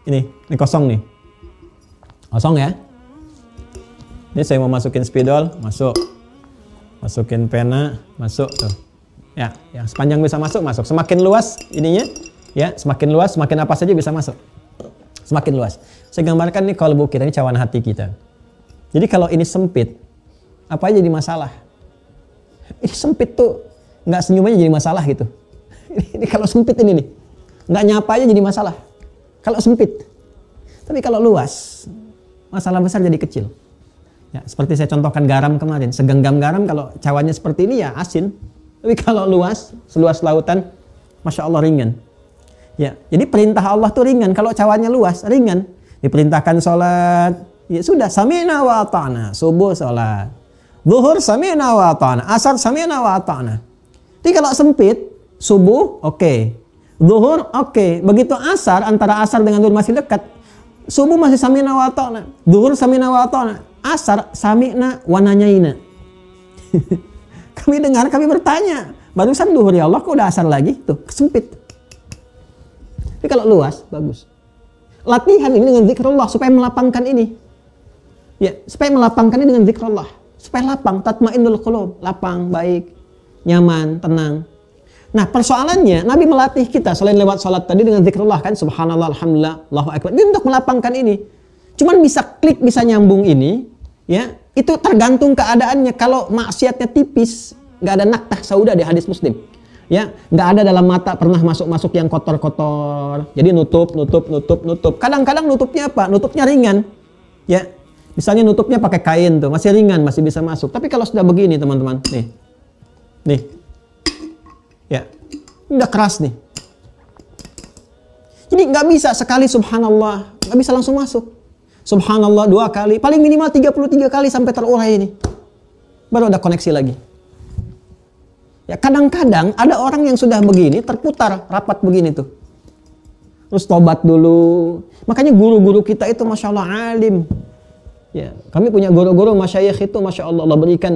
Ini kosong nih. Kosong ya. Ini saya mau masukin spidol, masuk. Masukin pena, masuk tuh. Ya, yang sepanjang bisa masuk. Semakin luas ininya, ya, semakin luas, semakin apa saja bisa masuk. Semakin luas. Saya gambarkan nih kalbu kita, ini cawan hati kita. Jadi kalau ini sempit, apa aja jadi masalah. Ini sempit tuh, nggak senyum aja jadi masalah gitu. Ini kalau sempit ini nih, nggak nyapa aja jadi masalah. Kalau sempit. Tapi kalau luas, masalah besar jadi kecil. Ya, seperti saya contohkan garam kemarin. Segenggam garam kalau cawannya seperti ini ya asin. Tapi kalau luas, seluas lautan, Masya Allah ringan. Ya, jadi perintah Allah tuh ringan. Kalau cawannya luas, ringan. Diperintahkan sholat, ya sudah. Sami'na wa ata'na. Subuh sholat. Zuhur sami'na wa ata'na. Asar sami'na wa ata'na. Jadi kalau sempit, subuh oke. Zuhur oke. Begitu asar, antara asar dengan zuhur masih dekat. Subuh masih sami'na wa ata'na. Zuhur sami'na wa ata'na. Asar sami'na wa nanyaina. Kami dengar, kami bertanya. Barusan zuhur ya Allah, kok udah asar lagi? Tuh, sempit. Tapi kalau luas, bagus. Latihan ini dengan zikrullah supaya melapangkan ini. Ya, supaya melapangkan ini dengan zikrullah. Supaya lapang, tatmainnul qulub, lapang, baik, nyaman, tenang. Nah, persoalannya Nabi melatih kita selain lewat sholat tadi dengan zikrullah kan, subhanallah, alhamdulillah, Allahu akbar. Ini untuk melapangkan ini. Cuman bisa klik, bisa nyambung ini, ya. Itu tergantung keadaannya. Kalau maksiatnya tipis, nggak ada naktah sauda di hadis Muslim. Ya, nggak ada dalam mata pernah masuk yang kotor-kotor. Jadi nutup. Kadang-kadang nutupnya apa? Nutupnya ringan. Ya, misalnya nutupnya pakai kain tuh, masih ringan, masih bisa masuk. Tapi kalau sudah begini teman-teman, nih, ya, udah keras nih. Jadi nggak bisa sekali subhanallah, nggak bisa langsung masuk. Subhanallah 2 kali, paling minimal 33 kali sampai terurai ini. Baru ada koneksi lagi. Ya, kadang-kadang ada orang yang sudah begini, terputar rapat begini tuh. Terus tobat dulu. Makanya guru-guru kita itu Masya Allah alim. Ya, kami punya guru-guru masyayikh itu Masya Allah, Allah berikan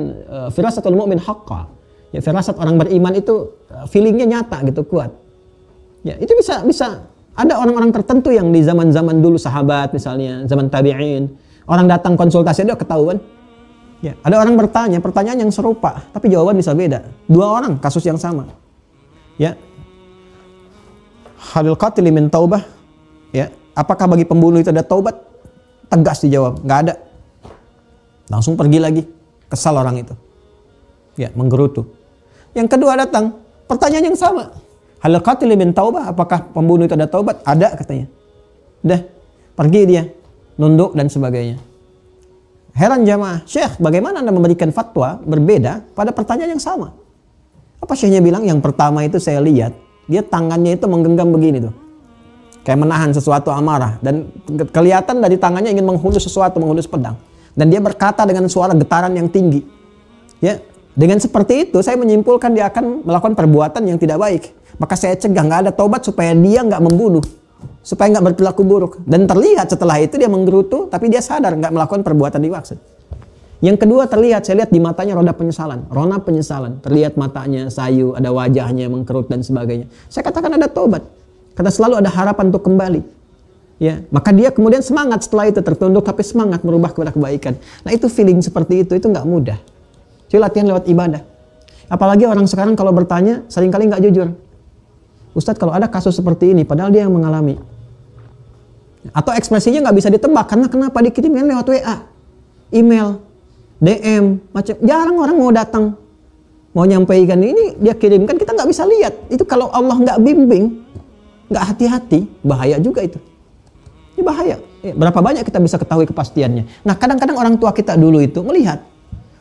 firasatul mu'min haqqa. Ya, firasat orang beriman itu feelingnya nyata gitu, kuat. Ya, itu bisa ada orang-orang tertentu yang di zaman-zaman dulu sahabat misalnya, zaman tabi'in, orang datang konsultasi dia ketahuan. Ya, ada orang bertanya, pertanyaan yang serupa, tapi jawaban bisa beda. 2 orang kasus yang sama. Ya. Halil qatili min taubah. Ya, apakah bagi pembunuh itu ada taubat? Tegas dijawab, nggak ada. Langsung pergi lagi. Kesal orang itu. Ya, menggerutu. Yang kedua datang, pertanyaan yang sama. Halil qatili min taubah, apakah pembunuh itu ada taubat? Ada katanya. Udah, pergi dia, nunduk dan sebagainya. Heran jamaah, Syekh, bagaimana Anda memberikan fatwa berbeda pada pertanyaan yang sama? Apa Syekhnya bilang? Yang pertama itu saya lihat, dia tangannya itu menggenggam begini tuh. Kayak menahan sesuatu amarah. Dan kelihatan dari tangannya ingin menghunus sesuatu, menghunus pedang. Dan dia berkata dengan suara getaran yang tinggi. Ya, dengan seperti itu saya menyimpulkan dia akan melakukan perbuatan yang tidak baik. Maka saya cegah, nggak ada taubat supaya dia nggak membunuh. Supaya nggak berperilaku buruk. Dan terlihat setelah itu dia menggerutu, tapi dia sadar nggak melakukan perbuatan dimaksud. Yang kedua terlihat, saya lihat di matanya rona penyesalan. Terlihat matanya sayu, ada wajahnya mengkerut dan sebagainya. Saya katakan ada taubat. Karena selalu ada harapan untuk kembali. Ya, maka dia kemudian semangat setelah itu, tertunduk tapi semangat merubah kepada kebaikan. Nah, itu feeling seperti itu nggak mudah. Jadi latihan lewat ibadah. Apalagi orang sekarang kalau bertanya seringkali nggak jujur. Ustadz, kalau ada kasus seperti ini, padahal dia yang mengalami. Atau ekspresinya nggak bisa ditebak, karena kenapa dikirimkan lewat WA, email, DM, macam. Jarang orang mau datang, mau nyampaikan ini, dia kirimkan, kita nggak bisa lihat. Itu kalau Allah nggak bimbing, nggak hati-hati, bahaya juga itu. Ini bahaya. Berapa banyak kita bisa ketahui kepastiannya. Nah, kadang-kadang orang tua kita dulu itu melihat,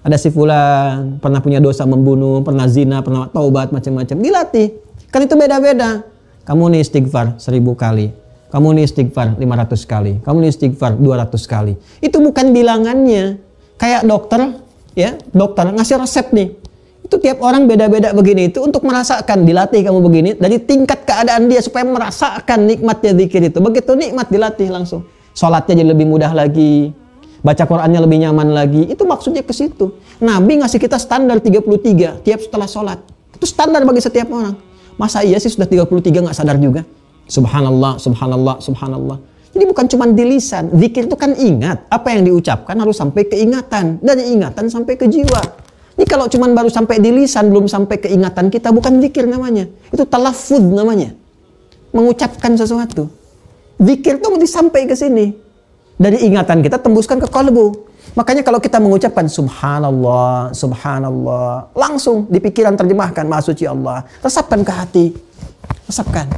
ada si fulan, pernah punya dosa membunuh, pernah zina, pernah taubat, macam-macam. Dilatih. Kan itu beda-beda. Kamu nih istighfar 1000 kali. Kamu nih istighfar 500 kali. Kamu nih istighfar 200 kali. Itu bukan bilangannya. Kayak dokter, ya, dokter ngasih resep nih. Itu tiap orang beda-beda begini. Itu untuk merasakan, dilatih kamu begini. Dari tingkat keadaan dia supaya merasakan nikmatnya zikir itu. Begitu nikmat dilatih langsung. Sholatnya jadi lebih mudah lagi. Baca Qur'annya lebih nyaman lagi. Itu maksudnya ke situ. Nabi ngasih kita standar 33 tiap setelah sholat. Itu standar bagi setiap orang. Masa iya sih sudah 33 nggak sadar juga? Subhanallah, subhanallah, subhanallah. Jadi Jadi bukan cuma di lisan. Zikir itu kan ingat. Apa yang diucapkan harus sampai ke ingatan. Dari ingatan sampai ke jiwa. Ini kalau cuma baru sampai di lisan, belum sampai ke ingatan kita, bukan zikir namanya. Itu talaffuz namanya. Mengucapkan sesuatu. Zikir itu mesti sampai ke sini. Dari ingatan kita tembuskan ke kalbu. Makanya kalau kita mengucapkan subhanallah, subhanallah, langsung di pikiran terjemahkan maha suci Allah. Resapkan ke hati. Resapkan.